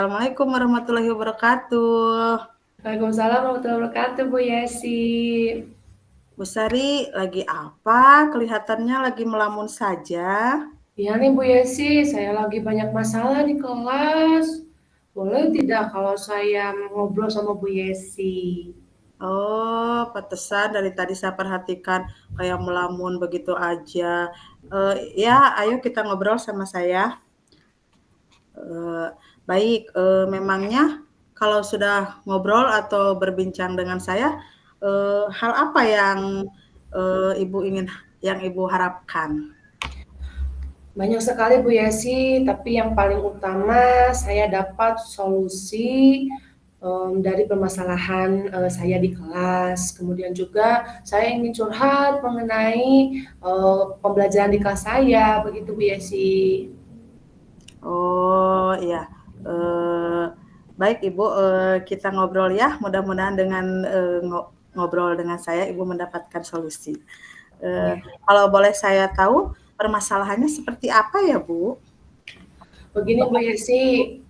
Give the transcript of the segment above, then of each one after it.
Assalamualaikum warahmatullahi wabarakatuh. Waalaikumsalam warahmatullahi wabarakatuh, Bu Yesi. Bu Sari, lagi apa? Kelihatannya lagi melamun saja. Iya nih Bu Yesi, saya lagi banyak masalah di kelas. Boleh tidak kalau saya ngobrol sama Bu Yesi? Oh, pantesan dari tadi saya perhatikan kayak melamun begitu aja. Ya, ayo kita ngobrol sama saya. Eh, Baik, memangnya kalau sudah ngobrol atau berbincang dengan saya, hal apa yang Ibu ingin, yang Ibu harapkan? Banyak sekali Bu Yesi, tapi yang paling utama saya dapat solusi dari permasalahan saya di kelas. Kemudian juga saya ingin curhat mengenai pembelajaran di kelas saya, begitu Bu Yesi. Oh, iya. Eee, Baik Ibu, kita ngobrol ya, mudah-mudahan dengan, ngobrol dengan saya Ibu mendapatkan solusi. Eee, Ya. Kalau boleh saya tahu permasalahannya seperti apa ya, Bu? Begini Bu Yesi,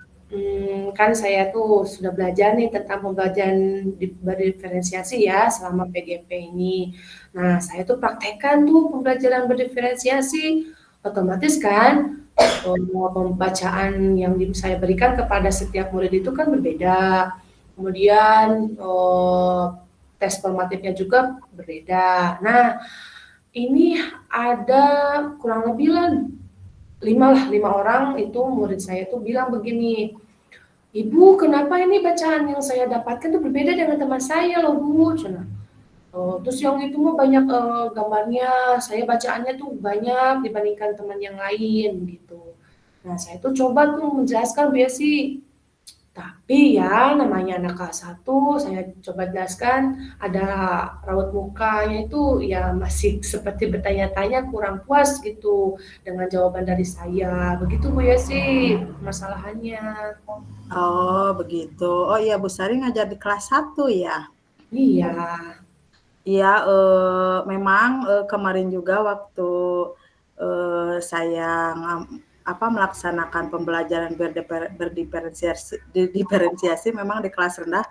kan saya tuh sudah belajar nih tentang pembelajaran berdiferensiasi ya selama PGP ini. Nah, saya tuh praktekkan tuh pembelajaran berdiferensiasi, otomatis kan pembacaan yang saya berikan kepada setiap murid itu kan berbeda. Kemudian tes formatifnya juga berbeda. Nah, ini ada kurang lebih lah lima orang itu murid saya tuh bilang begini, Ibu, kenapa ini bacaan yang saya dapatkan tuh berbeda dengan teman saya loh, Bu? Cina. Terus yang itu mah banyak gambarnya, saya bacaannya tuh banyak dibandingkan teman yang lain gitu. Nah, saya tuh coba tuh menjelaskan biar sih, tapi ya namanya anak kelas 1, saya coba jelaskan ada raut mukanya itu ya masih seperti bertanya-tanya kurang puas gitu dengan jawaban dari saya. Begitu Bu Yesi masalahannya. Oh, begitu. Oh iya, Bu Sari ngajar di kelas 1 ya? Iya. Iya, memang, kemarin juga waktu, saya melaksanakan pembelajaran berdiferensiasi memang di kelas rendah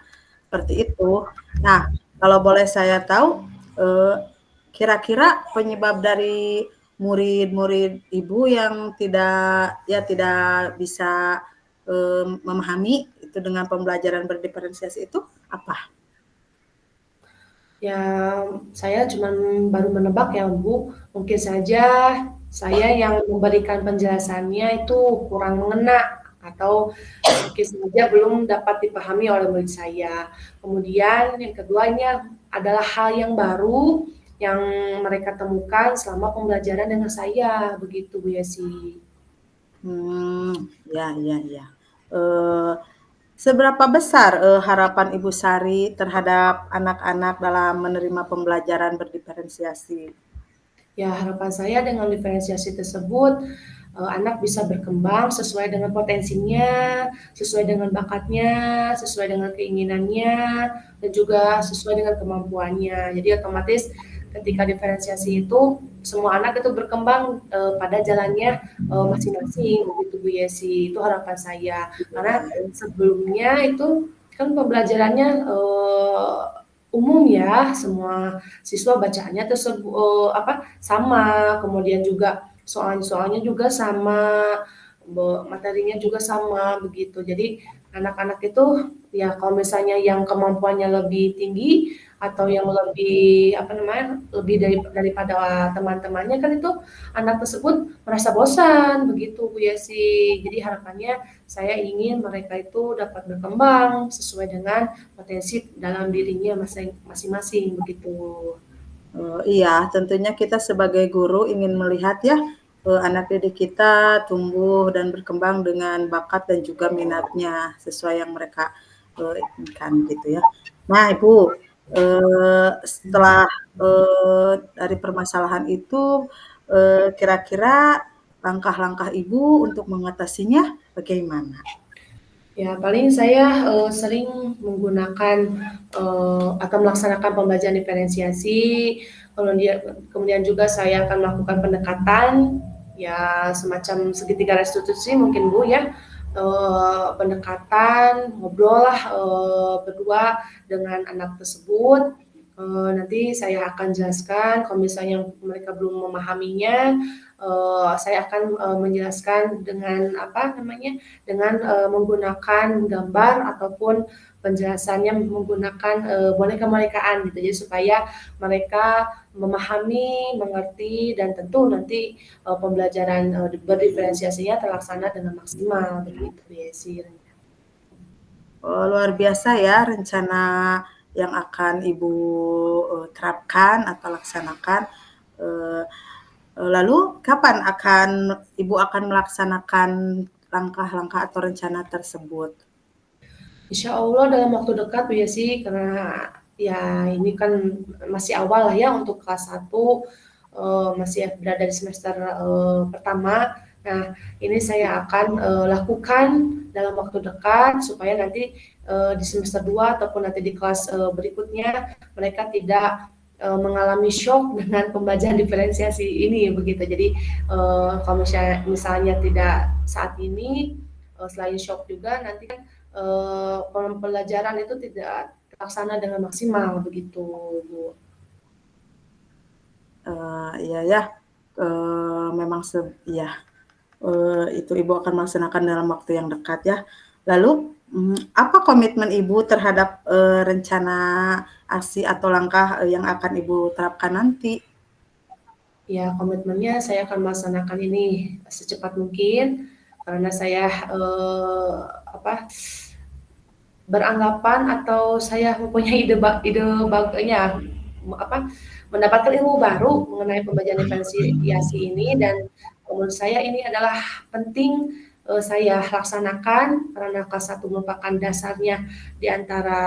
seperti itu. Nah, kalau boleh saya tahu, eee, kira-kira penyebab dari murid-murid Ibu yang tidak bisa, memahami itu dengan pembelajaran berdiferensiasi itu apa? Ya, saya cuma baru menebak ya, Bu. Mungkin saja saya yang memberikan penjelasannya itu kurang mengena atau mungkin saja belum dapat dipahami oleh murid saya. Kemudian yang kedua ini adalah hal yang baru yang mereka temukan selama pembelajaran dengan saya, begitu Bu Yesi. Hmm, ya ya ya. Eee, Seberapa besar, harapan Ibu Sari terhadap anak-anak dalam menerima pembelajaran berdiferensiasi? Ya, harapan saya dengan diferensiasi tersebut, anak bisa berkembang sesuai dengan potensinya, sesuai dengan bakatnya, sesuai dengan keinginannya, dan juga sesuai dengan kemampuannya. Jadi otomatis ketika diferensiasi itu, semua anak itu berkembang pada jalannya masing-masing, begitu Bu Yesi. Itu harapan saya. Karena sebelumnya itu kan pembelajarannya umum ya, semua siswa bacaannya tersebut sama, kemudian juga soalnya juga sama, materinya juga sama begitu. Jadi anak-anak itu ya kalau misalnya yang kemampuannya lebih tinggi atau yang lebih apa namanya lebih daripada teman-temannya kan itu anak tersebut merasa bosan begitu Bu Yesi. Jadi harapannya saya ingin mereka itu dapat berkembang sesuai dengan potensi dalam dirinya masing-masing begitu. Iya, tentunya kita sebagai guru ingin melihat ya, anak didik kita tumbuh dan berkembang dengan bakat dan juga minatnya sesuai yang mereka, inginkan gitu ya. Nah Ibu, setelah, dari permasalahan itu, kira-kira langkah-langkah Ibu untuk mengatasinya bagaimana? Ya, paling saya sering menggunakan atau melaksanakan pembelajaran diferensiasi, kemudian kemudian juga saya akan melakukan pendekatan ya semacam segitiga restitusi mungkin Bu ya, pendekatan, ngobrol lah berdua dengan anak tersebut. Nanti saya akan jelaskan kalau misalnya mereka belum memahaminya, saya akan menjelaskan dengan apa namanya, dengan menggunakan gambar ataupun penjelasannya menggunakan boneka-bonekaan gitu. Jadi supaya mereka memahami, mengerti, dan tentu nanti pembelajaran berdiferensiasinya terlaksana dengan maksimal begitu ya sih. Oh, luar biasa ya rencana yang akan Ibu terapkan atau laksanakan. Eh, Lalu kapan Ibu akan melaksanakan langkah-langkah atau rencana tersebut? Insya Allah dalam waktu dekat Bu Yesi, karena ya ini kan masih awal lah ya untuk kelas 1, masih berada di semester pertama. Nah, ini saya akan lakukan dalam waktu dekat supaya nanti di semester 2 ataupun nanti di kelas berikutnya mereka tidak mengalami shock dengan pembelajaran diferensiasi ini begitu. Jadi kalau misalnya tidak saat ini, selain shock juga nanti kan pembelajaran itu tidak terlaksana dengan maksimal begitu, Bu. Iya ya, memang iya, itu Ibu akan melaksanakan dalam waktu yang dekat ya. Lalu, apa komitmen Ibu terhadap, rencana aksi atau langkah, yang akan Ibu terapkan nanti? Ya, komitmennya saya akan melaksanakan ini secepat mungkin karena saya apa beranggapan atau saya mempunyai ide bagusnya apa mendapatkan ilmu baru mengenai pembelajaran diferensiasi ini dan menurut saya ini adalah penting saya laksanakan karena kelas 1 merupakan dasarnya di antara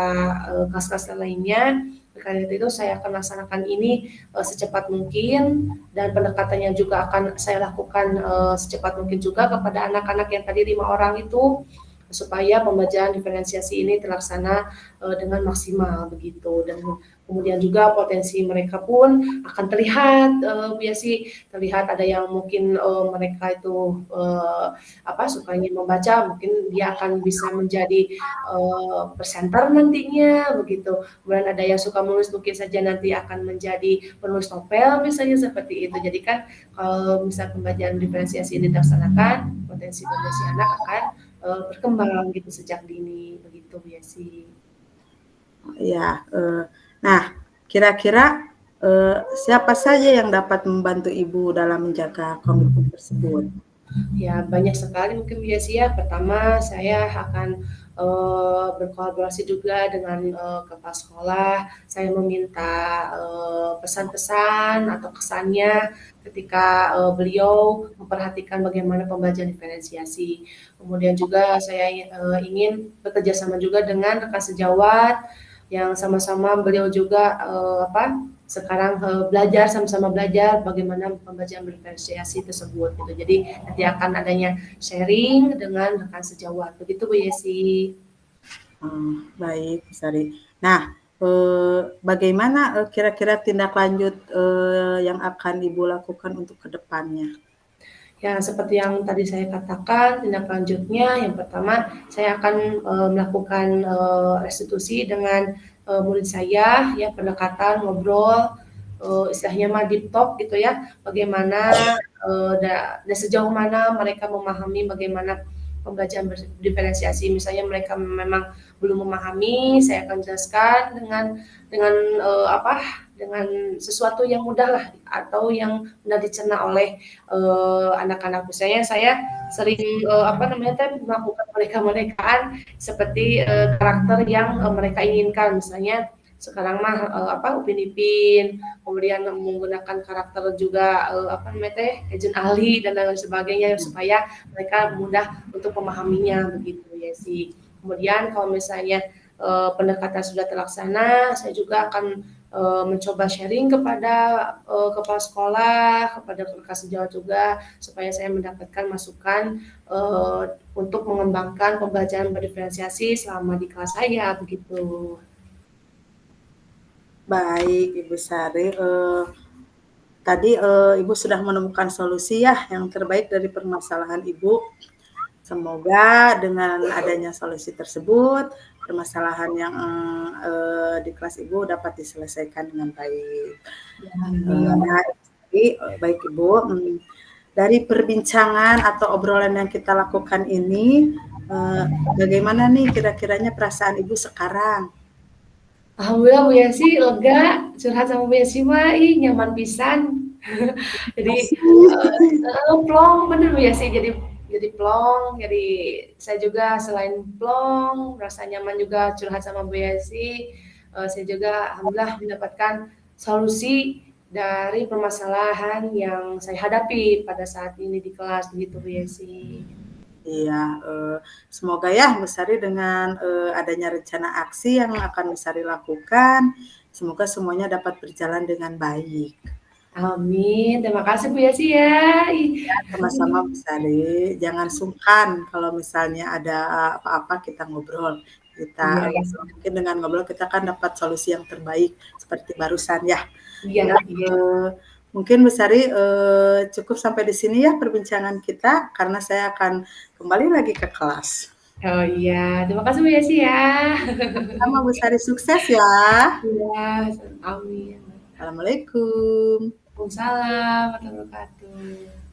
kelas-kelas lainnya. Karena itu saya akan laksanakan ini secepat mungkin dan pendekatannya juga akan saya lakukan secepat mungkin juga kepada anak-anak yang tadi 5 orang itu supaya pembelajaran diferensiasi ini terlaksana dengan maksimal begitu dan kemudian juga potensi mereka pun akan terlihat terlihat ada yang mungkin mereka itu apa sukanya membaca mungkin dia akan bisa menjadi presenter nantinya begitu kemudian ada yang suka menulis mungkin saja nanti akan menjadi penulis novel misalnya seperti itu jadi kan kalau misalnya pembelajaran diferensiasi ini dilaksanakan potensi anak akan berkembang gitu sejak dini begitu ya sih. Ya, nah kira-kira, siapa saja yang dapat membantu Ibu dalam menjaga komitmen tersebut? Ya banyak sekali mungkin ya sih ya. Pertama saya akan berkolaborasi juga dengan kepala sekolah. Saya meminta pesan-pesan atau kesannya ketika beliau memperhatikan bagaimana pembelajaran diferensiasi. Kemudian juga saya ingin bekerja sama juga dengan rekan sejawat yang sama-sama beliau juga sekarang belajar sama-sama belajar bagaimana pembelajaran berdiferensiasi tersebut gitu. Jadi nanti akan adanya sharing dengan rekan sejawat. Begitu Bu Yesi. Baik, Bu Sari. Nah, bagaimana, kira-kira tindak lanjut, yang akan Ibu lakukan untuk ke depannya? Ya, seperti yang tadi saya katakan, tindak lanjutnya yang pertama saya akan melakukan restitusi dengan murid saya, ya pendekatan, ngobrol, istilahnya mah deep talk gitu ya, bagaimana dan sejauh mana mereka memahami bagaimana pembelajaran berdiferensiasi. Misalnya mereka memang belum memahami, saya akan jelaskan dengan dengan sesuatu yang mudah lah atau yang mudah dicerna oleh anak-anak misalnya saya sering melakukan mereka-merekaan seperti karakter yang mereka inginkan misalnya sekarang mah Upin Ipin kemudian menggunakan karakter juga Agent Ali dan lain sebagainya supaya mereka mudah untuk memahaminya begitu ya sih kemudian kalau misalnya pendekatan sudah terlaksana saya juga akan mencoba sharing kepada kepala sekolah, kepada rekan sejawat juga, supaya saya mendapatkan masukan untuk mengembangkan pembelajaran berdiferensiasi selama di kelas saya, begitu. Baik, Ibu Sari, tadi, Ibu sudah menemukan solusi ya yang terbaik dari permasalahan Ibu. Semoga dengan adanya solusi tersebut, permasalahan yang di kelas Ibu dapat diselesaikan dengan baik. Amin. Nah, jadi, baik Ibu, dari perbincangan atau obrolan yang kita lakukan ini, bagaimana nih kira-kiranya perasaan Ibu sekarang? Alhamdulillah Bu Yesi lega, curhat sama Bu Yesi mah, ih nyaman pisan. Jadi, Makasih. plong, bener Bu Yesi, jadi plong, jadi saya juga selain plong, merasa nyaman juga curhat sama Bu Yesi, saya juga alhamdulillah mendapatkan solusi dari permasalahan yang saya hadapi pada saat ini di kelas, begitu Bu Yesi. Iya, semoga ya Bu Sari dengan, adanya rencana aksi yang akan Bu Sari lakukan, semoga semuanya dapat berjalan dengan baik. Amin, terima kasih Bu Yesi ya. Ih. Ya, sama-sama Bu Sari, jangan sungkan kalau misalnya ada apa-apa kita ngobrol. Kita Iya ya, mungkin dengan ngobrol kita kan dapat solusi yang terbaik seperti barusan ya. iya Ya, iya. mungkin Bu Sari, cukup sampai di sini ya perbincangan kita, karena saya akan kembali lagi ke kelas. Oh iya, terima kasih Bu Yesi ya. Sama Bu Sari, sukses ya. Iya, amin. Assalamualaikum. Waalaikumsalam warahmatullahi wabarakatuh.